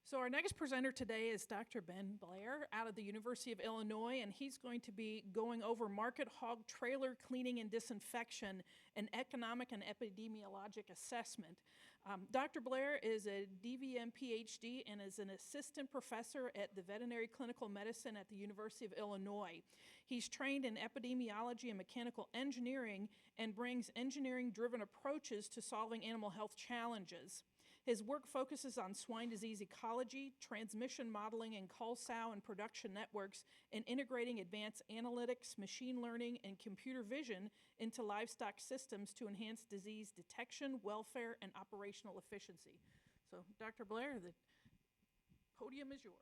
So our next presenter today is Dr. Ben Blair out of the University of Illinois, and he's going to be going over market hog trailer cleaning and disinfection, an economic and epidemiologic assessment. Dr. Blair is a DVM PhD and is an assistant professor at the veterinary clinical medicine at the University of Illinois. He's trained in epidemiology and mechanical engineering and brings engineering-driven approaches to solving animal health challenges. His work focuses on swine disease ecology, transmission modeling and cull sow and production networks, and integrating advanced analytics, machine learning, and computer vision into livestock systems to enhance disease detection, welfare, and operational efficiency. So, Dr. Blair, the podium is yours.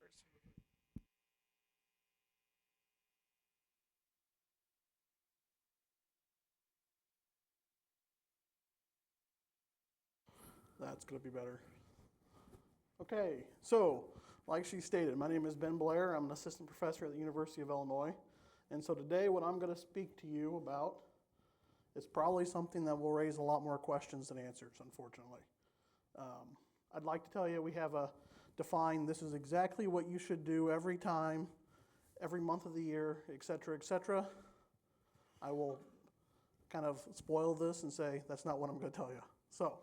That's going to be better. Okay, so like she stated, my name is Ben Blair. I'm an assistant professor at the University of Illinois. And so today what I'm going to speak to you about is probably something that will raise a lot more questions than answers, unfortunately. I'd like to tell you we have a defined, this is exactly what you should do every time, every month of the year, et cetera, et cetera. I will kind of spoil this and say that's not what I'm going to tell you. So.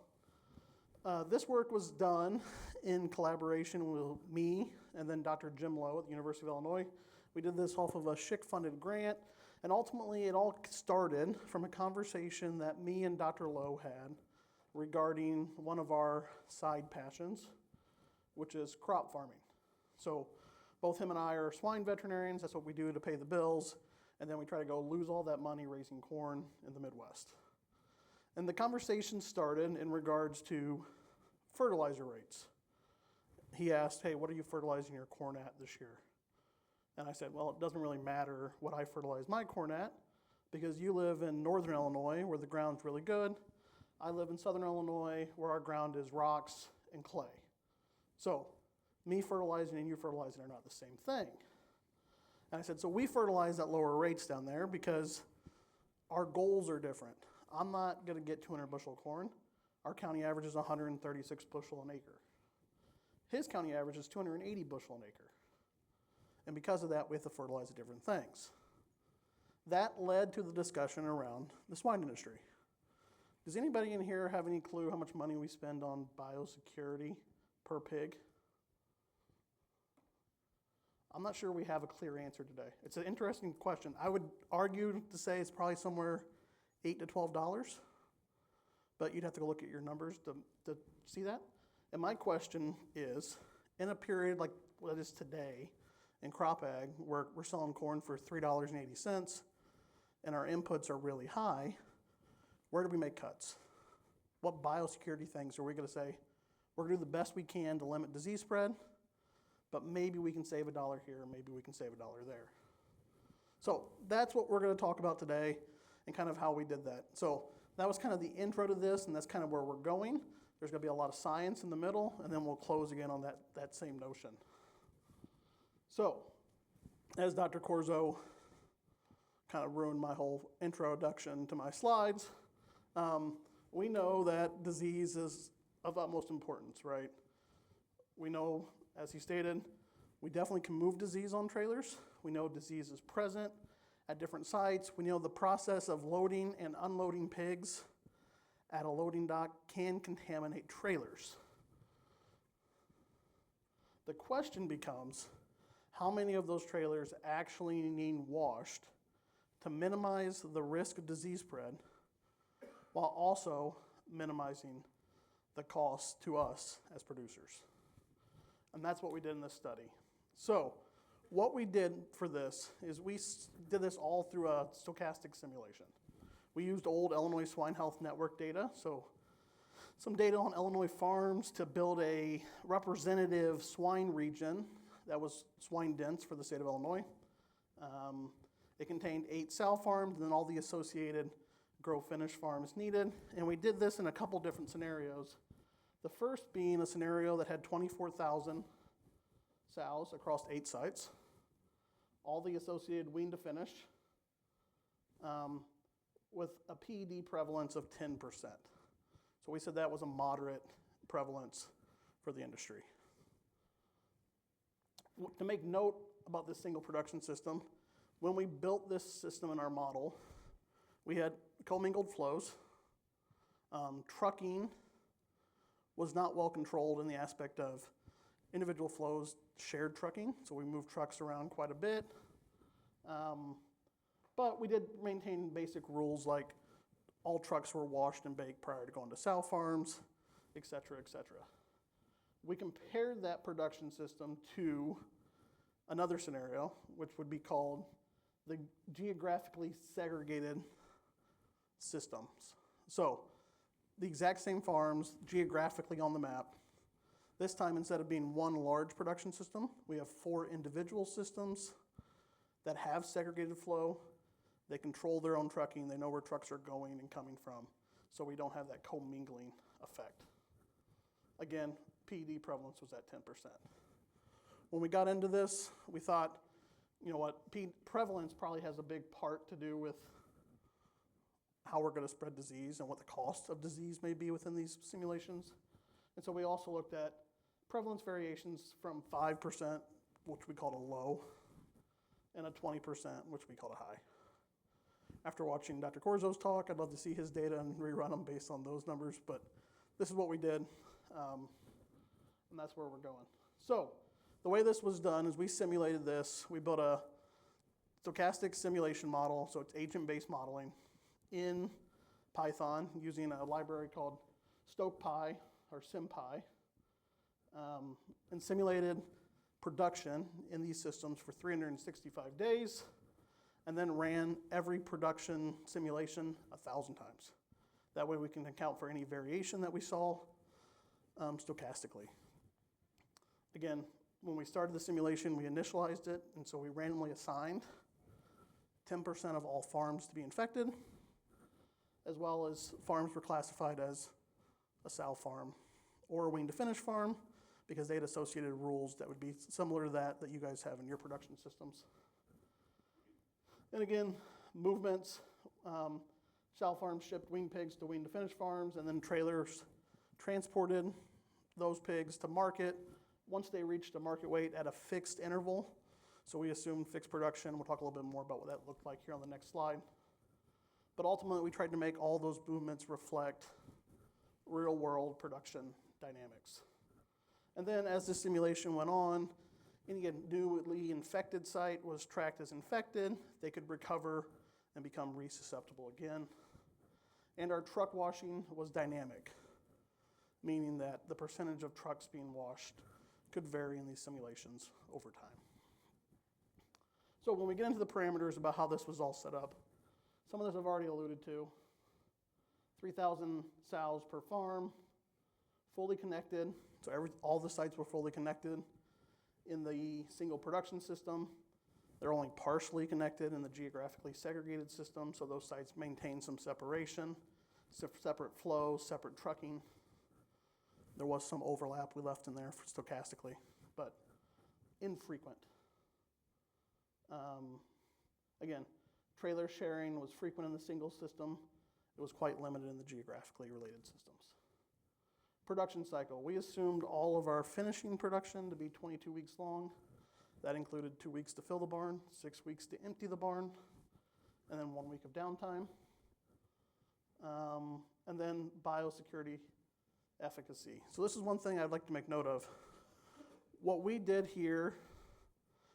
This work was done in collaboration with me and then Dr. Jim Lowe at the University of Illinois. We did this off of a SCHC-funded grant, and ultimately it all started from a conversation that me and Dr. Lowe had regarding one of our side passions, which is crop farming. So both him and I are swine veterinarians. That's what we do to pay the bills, and then we try to go lose all that money raising corn in the Midwest. And the conversation started in regards to fertilizer rates. He asked, hey, what are you fertilizing your corn at this year? And I said, well, it doesn't really matter what I fertilize my corn at because you live in northern Illinois where the ground's really good. I live in southern Illinois where our ground is rocks and clay. So me fertilizing and you fertilizing are not the same thing. And I said, so we fertilize at lower rates down there because our goals are different. I'm not going to get 200 bushel of corn. Our county average is 136 bushel an acre. His county average is 280 bushel an acre. And because of that, we have to fertilize at different things. That led to the discussion around the swine industry. Does anybody in here have any clue how much money we spend on biosecurity per pig? I'm not sure we have a clear answer today. It's an interesting question. I would argue to say it's probably somewhere $8 to $12, but you'd have to go look at your numbers to see that. And my question is, in a period like what it is today in crop ag, where we're selling corn for $3.80 and our inputs are really high, where do we make cuts? What biosecurity things are we going to say, we're going to do the best we can to limit disease spread, but maybe we can save $1 here, maybe we can save $1 there. So that's what we're going to talk about today and kind of how we did that. So that was kind of the intro to this, and that's kind of where we're going. There's going to be a lot of science in the middle, and then we'll close again on that same notion. So, as Dr. Corzo kind of ruined my whole introduction to my slides, we know that disease is of utmost importance, right? We know, as he stated, we definitely can move disease on trailers. We know disease is present at different sites. We know the process of loading and unloading pigs at a loading dock can contaminate trailers. The question becomes, how many of those trailers actually need washed to minimize the risk of disease spread while also minimizing the cost to us as producers? And that's what we did in this study. So, what we did for this is we did this all through a stochastic simulation. We used old Illinois Swine Health Network data, so some data on Illinois farms to build a representative swine region that was swine dense for the state of Illinois. It contained 8 sow farms and then all the associated grow-finish farms needed. And we did this in a couple different scenarios. The first being a scenario that had 24,000 sows across 8 sites, all the associated wean to finish, with a PED prevalence of 10%. So we said that was a moderate prevalence for the industry. To make note about this single production system, when we built this system in our model, we had commingled flows. Trucking was not well controlled in the aspect of individual flows, shared trucking, so we moved trucks around quite a bit. But we did maintain basic rules like all trucks were washed and baked prior to going to sow farms, et cetera, et cetera. We compared that production system to another scenario, which would be called the geographically segregated systems. So the exact same farms geographically on the map. This time, instead of being one large production system, we have 4 individual systems that have segregated flow. They control their own trucking. They know where trucks are going and coming from. So we don't have that commingling effect. Again, PED prevalence was at 10%. When we got into this, we thought, you know what, prevalence probably has a big part to do with how we're going to spread disease and what the cost of disease may be within these simulations. And so we also looked at prevalence variations from 5%, which we called a low, and a 20%, which we called a high. After watching Dr. Corzo's talk, I'd love to see his data and rerun them based on those numbers, but this is what we did, and that's where we're going. So the way this was done is we simulated this. We built a stochastic simulation model, so it's agent-based modeling, in Python using a library called StokePy or SymPy, and simulated production in these systems for 365 days, and then ran every production simulation 1,000 times. That way we can account for any variation that we saw stochastically. Again, when we started the simulation, we initialized it, and so we randomly assigned 10% of all farms to be infected, as well as farms were classified as a sow farm or a wean to finish farm, because they had associated rules that would be similar to that you guys have in your production systems. And again, movements, sow farms shipped wean pigs to wean to finish farms, and then trailers transported those pigs to market once they reached a market weight at a fixed interval. So we assumed fixed production. We'll talk a little bit more about what that looked like here on the next slide. But ultimately, we tried to make all those movements reflect real-world production dynamics. And then as the simulation went on, any newly infected site was tracked as infected. They could recover and become resusceptible again. And our truck washing was dynamic, meaning that the percentage of trucks being washed could vary in these simulations over time. So when we get into the parameters about how this was all set up, some of this I've already alluded to. 3,000 sows per farm, fully connected. So all the sites were fully connected in the single production system. They're only partially connected in the geographically segregated system, so those sites maintain some separation, separate flow, separate trucking. There was some overlap we left in there stochastically, but infrequent. Again, trailer sharing was frequent in the single system. It was quite limited in the geographically related systems. Production cycle. We assumed all of our finishing production to be 22 weeks long. That included 2 weeks to fill the barn, 6 weeks to empty the barn, and then 1 week of downtime. And then biosecurity efficacy. So this is one thing I'd like to make note of. What we did here,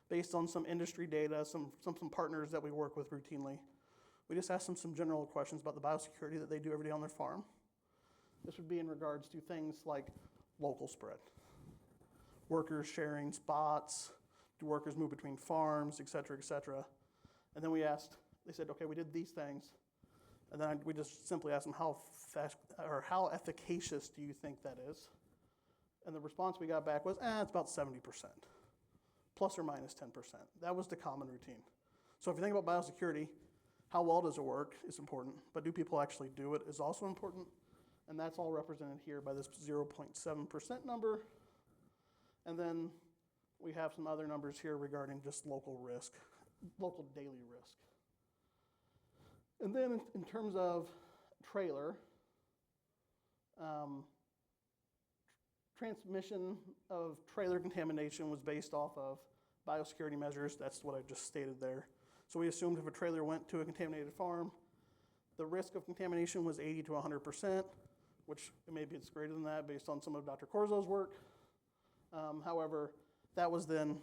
based on some industry data, some partners that we work with routinely, we just asked them some general questions about the biosecurity that they do every day on their farm. This would be in regards to things like local spread, workers sharing spots, do workers move between farms, et cetera, et cetera. And then they said, okay, we did these things. And then we just simply asked them, how efficacious do you think that is? And the response we got back was, it's about 70%, plus or minus 10%. That was the common routine. So if you think about biosecurity, how well does it work is important, but do people actually do it is also important. And that's all represented here by this 0.7% number. And then we have some other numbers here regarding just local risk, local daily risk. And then in terms of trailer, transmission of trailer contamination was based off of biosecurity measures, that's what I just stated there. So we assumed if a trailer went to a contaminated farm, the risk of contamination was 80 to 100%, which maybe it's greater than that based on some of Dr. Corzo's work. However, that was then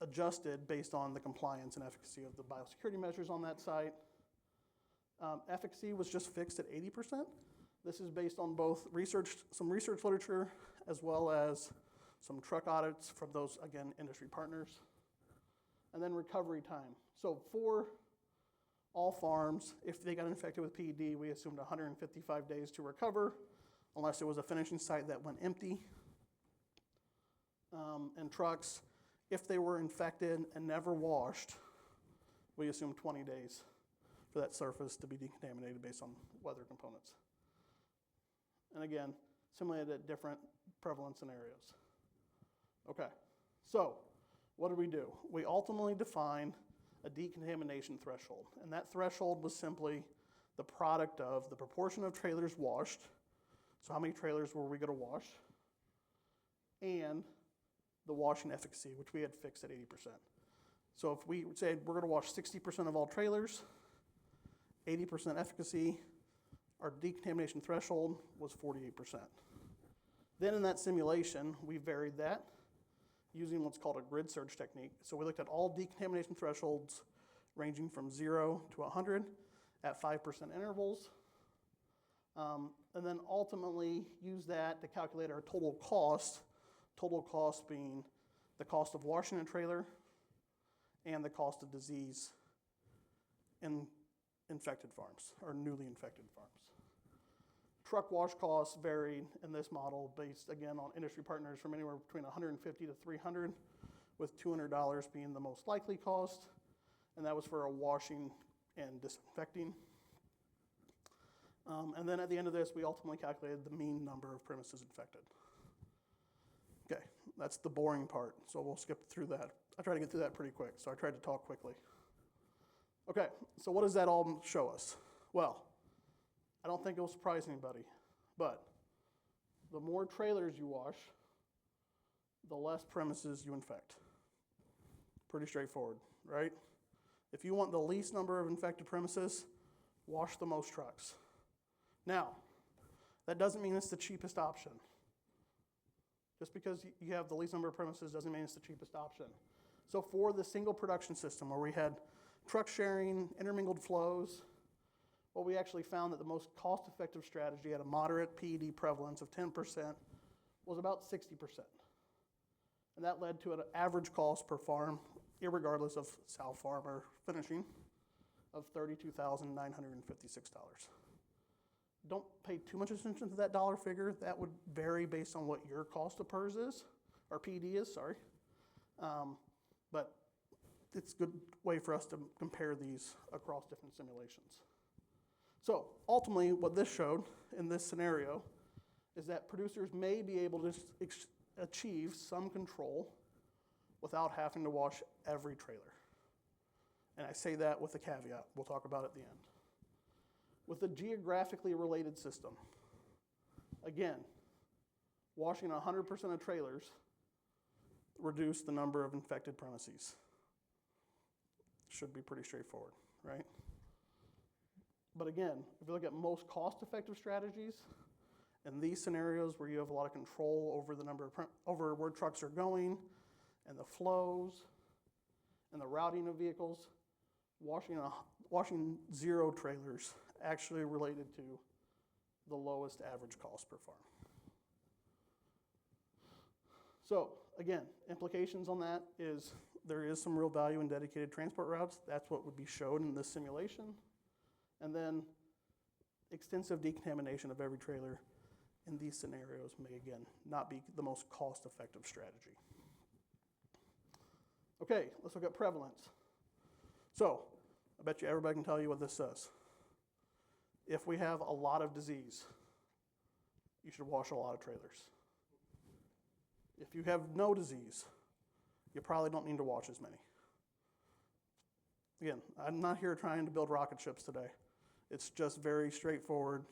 adjusted based on the compliance and efficacy of the biosecurity measures on that site. Efficacy was just fixed at 80%. This is based on both some research literature, as well as some truck audits from those, again, industry partners. And then recovery time. So for all farms, if they got infected with PED, we assumed 155 days to recover, unless it was a finishing site that went empty. And trucks, if they were infected and never washed, we assumed 20 days for that surface to be decontaminated based on weather components. And again, simulated at different prevalence scenarios. Okay, so what did we do? We ultimately defined a decontamination threshold, and that threshold was simply the product of the proportion of trailers washed, so how many trailers were we going to wash, and the washing efficacy, which we had fixed at 80%. So if we said we're going to wash 60% of all trailers, 80% efficacy, our decontamination threshold was 48%. Then in that simulation, we varied that using what's called a grid search technique. So we looked at all decontamination thresholds ranging from 0 to 100 at 5% intervals, and then ultimately use that to calculate our total cost being the cost of washing a trailer and the cost of disease in infected farms, or newly infected farms. Truck wash costs varied in this model based, again, on industry partners from anywhere between $150 to $300, with $200 being the most likely cost, and that was for a washing and disinfecting. And then at the end of this, we ultimately calculated the mean number of premises infected. Okay, that's the boring part, so we'll skip through that. I tried to get through that pretty quick, so I tried to talk quickly. Okay, so what does that all show us? Well, I don't think it will surprise anybody, but the more trailers you wash, the less premises you infect. Pretty straightforward, right? If you want the least number of infected premises, wash the most trucks. Now, that doesn't mean it's the cheapest option. Just because you have the least number of premises doesn't mean it's the cheapest option. So for the single production system where we had truck sharing, intermingled flows, well, we actually found that the most cost-effective strategy at a moderate PED prevalence of 10% was about 60%. And that led to an average cost per farm, irregardless of sow farm or finishing, of $32,956. Don't pay too much attention to that dollar figure. That would vary based on what your cost of PERS is, or PED is, sorry. But it's a good way for us to compare these across different simulations. So ultimately, what this showed in this scenario is that producers may be able to achieve some control without having to wash every trailer. And I say that with a caveat. We'll talk about it at the end. With a geographically related system, again, washing 100% of trailers reduced the number of infected premises. Should be pretty straightforward, right? But again, if you look at most cost-effective strategies, in these scenarios where you have a lot of control over the number of over where trucks are going, and the flows, and the routing of vehicles, washing 0 trailers actually related to the lowest average cost per farm. So again, implications on that is there is some real value in dedicated transport routes. That's what would be shown in this simulation. And then extensive decontamination of every trailer in these scenarios may, again, not be the most cost-effective strategy. Okay, let's look at prevalence. So I bet you everybody can tell you what this says. If we have a lot of disease, you should wash a lot of trailers. If you have no disease, you probably don't need to wash as many. Again, I'm not here trying to build rocket ships today. It's just very straightforward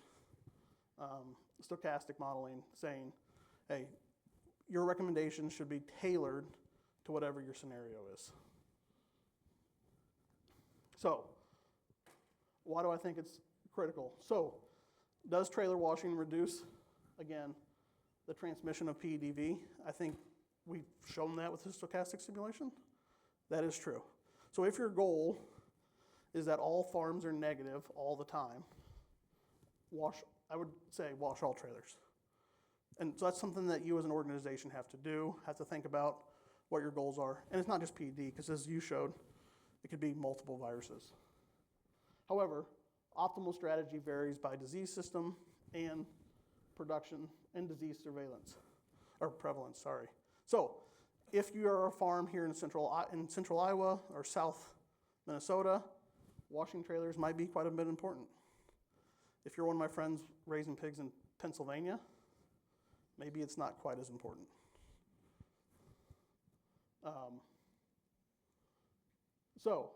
stochastic modeling saying, hey, your recommendations should be tailored to whatever your scenario is. So, why do I think it's critical? So, does trailer washing reduce, again, the transmission of PEDV? I think we've shown that with the stochastic simulation. That is true. So if your goal is that all farms are negative all the time, I would say wash all trailers. And so that's something that you as an organization have to do, have to think about what your goals are. And it's not just PED, because as you showed, it could be multiple viruses. However, optimal strategy varies by disease system and production and disease surveillance, or prevalence, sorry. So if you are a farm here in central Iowa or south Minnesota, washing trailers might be quite a bit important. If you're one of my friends raising pigs in Pennsylvania, maybe it's not quite as important. So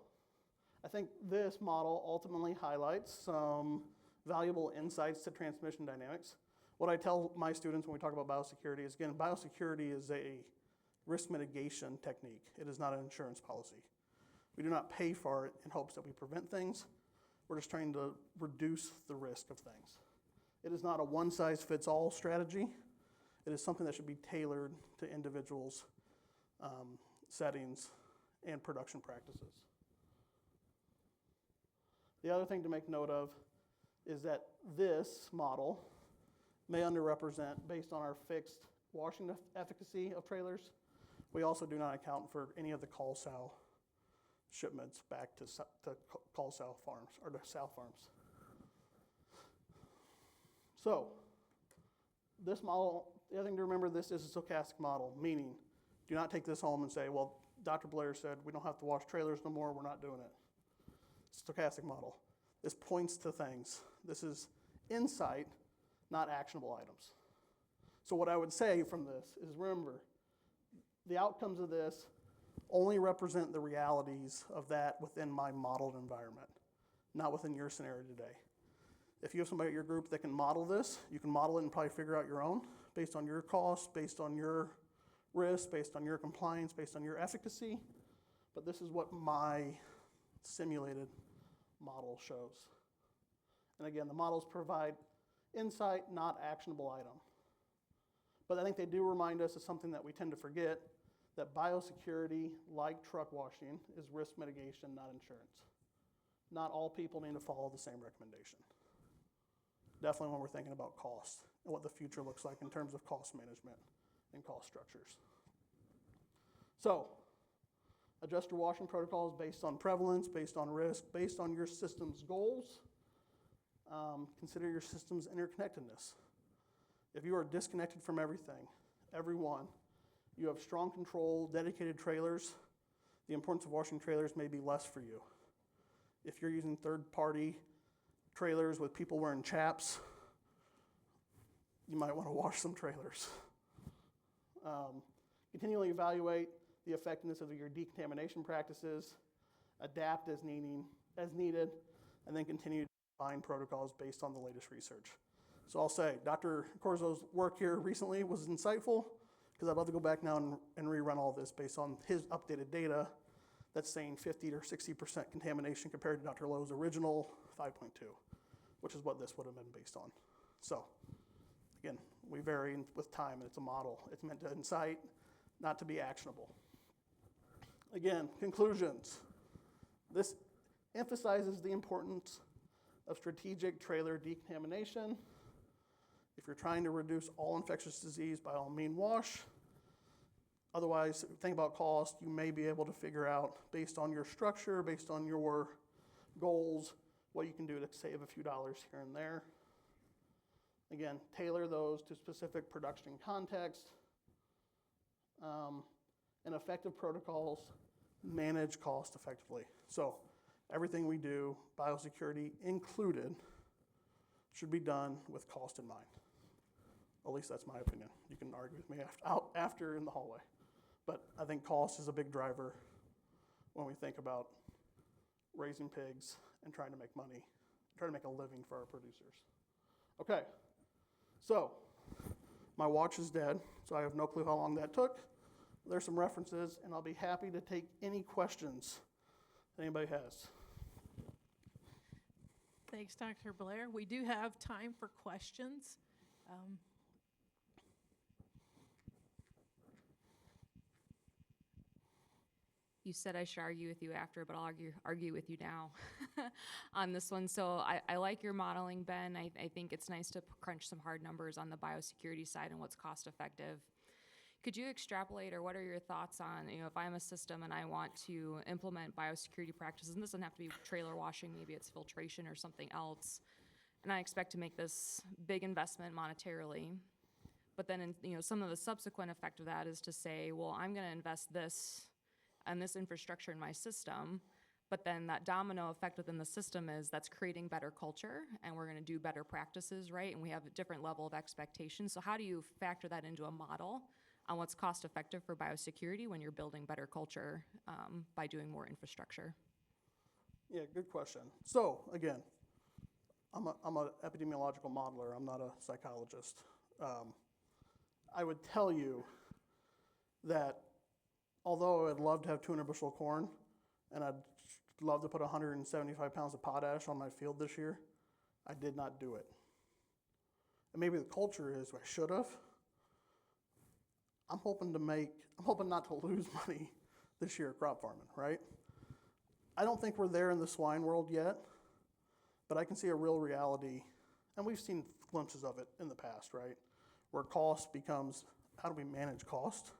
I think this model ultimately highlights some valuable insights to transmission dynamics. What I tell my students when we talk about biosecurity is, again, biosecurity is a risk mitigation technique. It is not an insurance policy. We do not pay for it in hopes that we prevent things. We're just trying to reduce the risk of things. It is not a one-size-fits-all strategy. It is something that should be tailored to individuals' settings and production practices. The other thing to make note of is that this model may underrepresent based on our fixed washing efficacy of trailers. We also do not account for any of the call sow shipments back to call sow farms or to sow farms. So this model, the other thing to remember, this is a stochastic model, meaning do not take this home and say, well, Dr. Blair said we don't have to wash trailers no more, we're not doing it. Stochastic model. This points to things. This is insight, not actionable items. So what I would say from this is, remember, the outcomes of this only represent the realities of that within my modeled environment, not within your scenario today. If you have somebody at your group that can model this, you can model it and probably figure out your own based on your costs, based on your risk, based on your compliance, based on your efficacy. But this is what my simulated model shows. And again, the models provide insight, not actionable item. But I think they do remind us of something that we tend to forget, that biosecurity, like truck washing, is risk mitigation, not insurance. Not all people need to follow the same recommendation. Definitely when we're thinking about cost and what the future looks like in terms of cost management and cost structures. So, adjust your washing protocols based on prevalence, based on risk, based on your system's goals. Consider your system's interconnectedness. If you are disconnected from everything, everyone, you have strong control, dedicated trailers, the importance of washing trailers may be less for you. If you're using third-party trailers with people wearing chaps, you might want to wash some trailers. Continually evaluate the effectiveness of your decontamination practices, adapt as needed, and then continue to define protocols based on the latest research. So I'll say, Dr. Corzo's work here recently was insightful, because I'd love to go back now and rerun all this based on his updated data that's saying 50 or 60% contamination compared to Dr. Lowe's original 5.2, which is what this would have been based on. So again, we vary with time, and it's a model. It's meant to incite, not to be actionable. Again, conclusions. This emphasizes the importance of strategic trailer decontamination. If you're trying to reduce all infectious disease, by all means wash. Otherwise, think about cost. You may be able to figure out, based on your structure, based on your goals, what you can do to save a few dollars here and there. Again, tailor those to specific production context. And effective protocols manage cost effectively. So everything we do, biosecurity included, should be done with cost in mind. At least that's my opinion. You can argue with me after in the hallway. But I think cost is a big driver when we think about raising pigs and trying to make money, trying to make a living for our producers. Okay, so my watch is dead, so I have no clue how long that took, There's some references, and I'll be happy to take any questions that anybody has. Thanks, Dr. Blair. We do have time for questions. You said I should argue with you after, but I'll argue with you now on this one. So I like your modeling, Ben. I think it's nice to crunch some hard numbers on the biosecurity side and what's cost effective. Could you extrapolate, or what are your thoughts on, if I'm a system and I want to implement biosecurity practices, and this doesn't have to be trailer washing, maybe it's filtration or something else, and I expect to make this big investment monetarily, but then some of the subsequent effect of that is to say, well, I'm going to invest this and this infrastructure in my system, but then that domino effect within the system is that's creating better culture, and we're going to do better practices, right? And we have a different level of expectation. So how do you factor that into a model on what's cost effective for biosecurity when you're building better culture by doing more infrastructure? Yeah, good question. So again, I'm an epidemiological modeler. I'm not a psychologist. I would tell you that although I'd love to have 200 bushel of corn, and I'd love to put 175 pounds of potash on my field this year, I did not do it. And maybe the culture is I should have. I'm hoping not to lose money this year at crop farming, right? I don't think we're there in the swine world yet, but I can see a real reality, and we've seen glimpses of it in the past, right? Where cost becomes, how do we manage cost?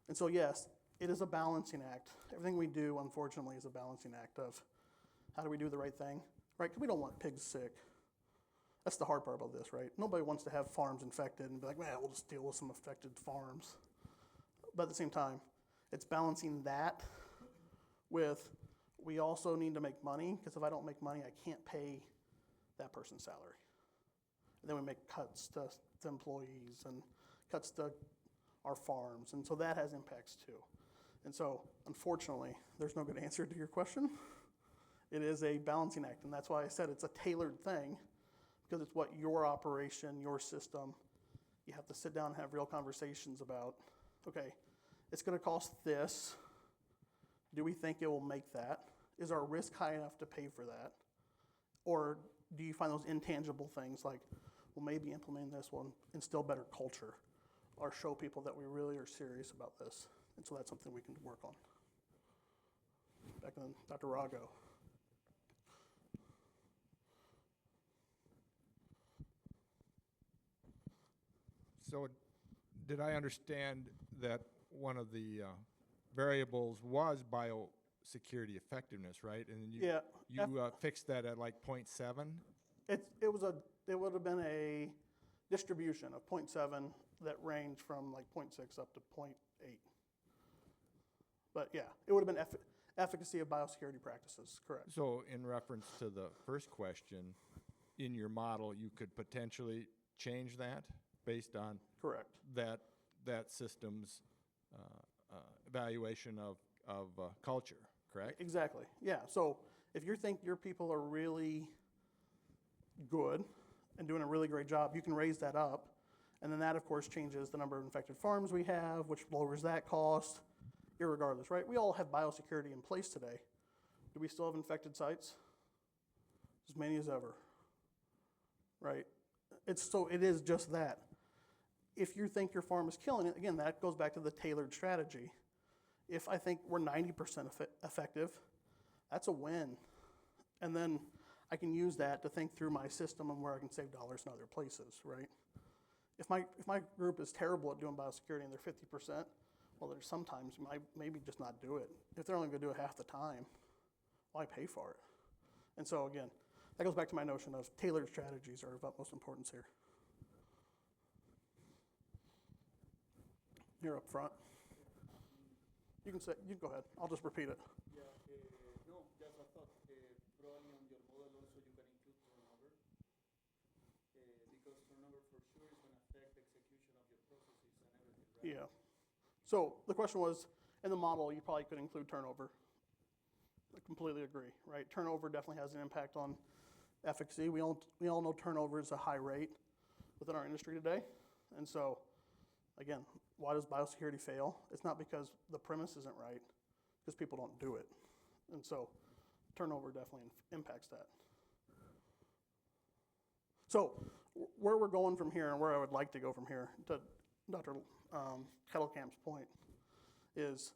And so yes, it is a balancing act. Everything we do, unfortunately, is a balancing act of how do we do the right thing, right? Because we don't want pigs sick. That's the hard part about this, right? Nobody wants to have farms infected and be like, we'll just deal with some affected farms. But at the same time, it's balancing that with we also need to make money, because if I don't make money, I can't pay that person's salary. And then we make cuts to employees and cuts to our farms, and so that has impacts too. And so, unfortunately, there's no good answer to your question. It is a balancing act, and that's why I said it's a tailored thing, because it's what your operation, your system, you have to sit down and have real conversations about, okay, it's going to cost this. Do we think it will make that? Is our risk high enough to pay for that? Or do you find those intangible things like, well, maybe implementing this will instill better culture or show people that we really are serious about this? And so that's something we can work on. Back then, Dr. Rago. So did I understand that one of the variables was biosecurity effectiveness, right? And then you fixed that at like 0.7? It would have been a distribution of 0.7 that ranged from like 0.6 up to 0.8. But yeah, it would have been efficacy of biosecurity practices, correct. So in reference to the first question, in your model, you could potentially change that based on Correct. that system's evaluation of culture, correct? Exactly, yeah. So if you think your people are really good and doing a really great job, you can raise that up. And then that, of course, changes the number of infected farms we have, which lowers that cost, irregardless, right? We all have biosecurity in place today. Do we still have infected sites? As many as ever, right? It is just that. If you think your farm is killing it, again, that goes back to the tailored strategy. If I think we're 90% effective, that's a win. And then I can use that to think through my system and where I can save dollars in other places, right? If my group is terrible at doing biosecurity and they're 50%, well, there's sometimes you might maybe just not do it. If they're only going to do it half the time, why pay for it? And so again, that goes back to my notion of tailored strategies are of utmost importance here. You're up front. You can go ahead. I'll just repeat it. Yeah, no, just a thought. Probably on your model also you can include turnover, because turnover for sure is going to affect the execution of your processes and everything, right? Yeah. So the question was, in the model, you probably could include turnover. I completely agree, right? Turnover definitely has an impact on efficacy. We all know turnover is a high rate within our industry today. And so Again, why does biosecurity fail? It's not because the premise isn't right, because people don't do it. And so turnover definitely impacts that. So where we're going from here and where I would like to go from here, to Dr. Kettelkamp's point, is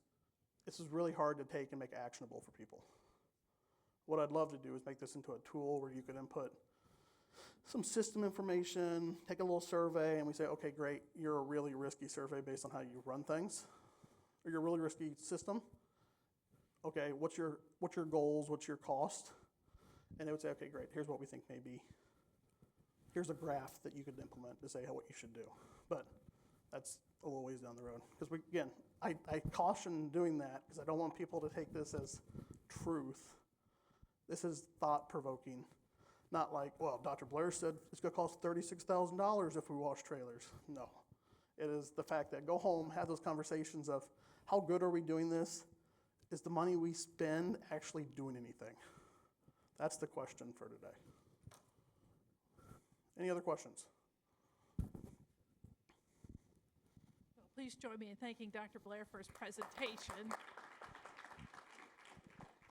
this is really hard to take and make actionable for people. What I'd love to do is make this into a tool where you could input some system information, take a little survey, and we say, okay, great, you're a really risky survey based on how you run things, or you're a really risky system. Okay, what's your goals, what's your cost? And it would say, okay, great, here's what we think may be. Here's a graph that you could implement to say what you should do. But that's a little ways down the road. Because again, I caution doing that because I don't want people to take this as truth. This is thought-provoking. Not like, well, Dr. Blair said it's going to cost $36,000 if we wash trailers. No. It is the fact that go home, have those conversations of how good are we doing this? Is the money we spend actually doing anything? That's the question for today. Any other questions? Please join me in thanking Dr. Blair for his presentation.